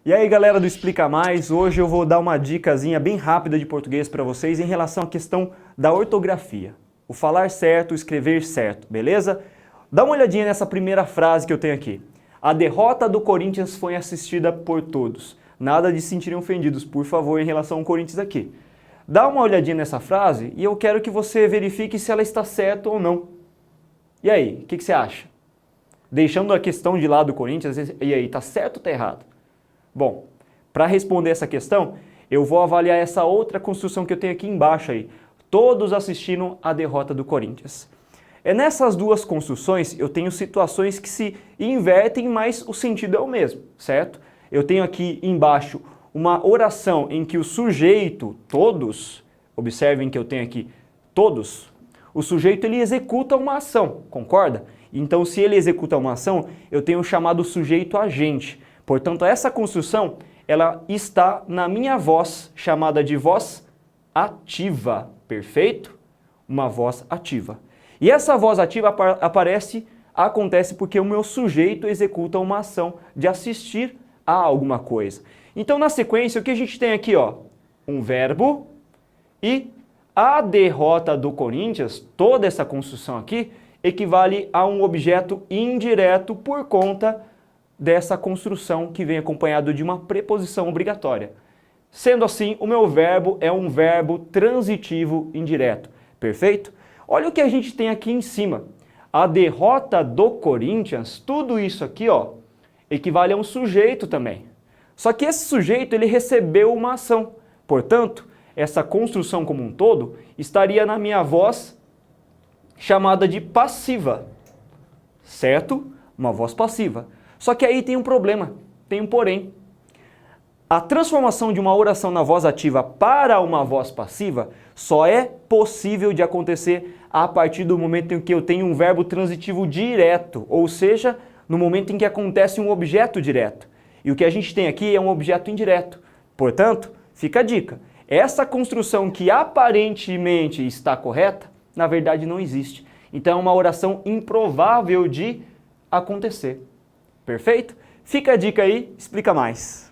E aí galera do Explica Mais, hoje eu vou dar uma dicasinha bem rápida de português para vocês em relação à questão da ortografia. O falar certo, o escrever certo, beleza? Dá uma olhadinha nessa primeira frase que eu tenho aqui. A derrota do Corinthians foi assistida por todos. Nada de se sentirem ofendidos, por favor, em relação ao Corinthians aqui. Dá uma olhadinha nessa frase e eu quero que você verifique se ela está certa ou não. E aí, o que você acha? Deixando a questão de lado do Corinthians, e aí, tá certo ou tá errado? Bom, para responder essa questão, eu vou avaliar essa outra construção que eu tenho aqui embaixo aí. Todos assistindo a derrota do Corinthians. Nessas duas construções, eu tenho situações que se invertem, mas o sentido é o mesmo, certo? Eu tenho aqui embaixo uma oração em que o sujeito, todos, observem que eu tenho aqui todos, o sujeito ele executa uma ação, concorda? Então, se ele executa uma ação, eu tenho o chamado sujeito agente. Portanto, essa construção, ela está na minha voz, chamada de voz ativa, perfeito? Uma voz ativa. E essa voz ativa acontece porque o meu sujeito executa uma ação de assistir a alguma coisa. Então, na sequência, o que a gente tem aqui, ó? Um verbo e a derrota do Corinthians, toda essa construção aqui, equivale a um objeto indireto por conta dessa construção que vem acompanhado de uma preposição obrigatória. Sendo assim, o meu verbo é um verbo transitivo indireto. Perfeito? Olha o que a gente tem aqui em cima. A derrota do Corinthians, tudo isso aqui, ó, equivale a um sujeito também. Só que esse sujeito, ele recebeu uma ação. Portanto, essa construção como um todo estaria na minha voz chamada de passiva. Certo? Uma voz passiva. Só que aí tem um problema, tem um porém. A transformação de uma oração na voz ativa para uma voz passiva só é possível de acontecer a partir do momento em que eu tenho um verbo transitivo direto, ou seja, no momento em que acontece um objeto direto. E o que a gente tem aqui é um objeto indireto. Portanto, fica a dica. Essa construção que aparentemente está correta, na verdade não existe. Então é uma oração improvável de acontecer. Perfeito? Fica a dica aí, explica mais.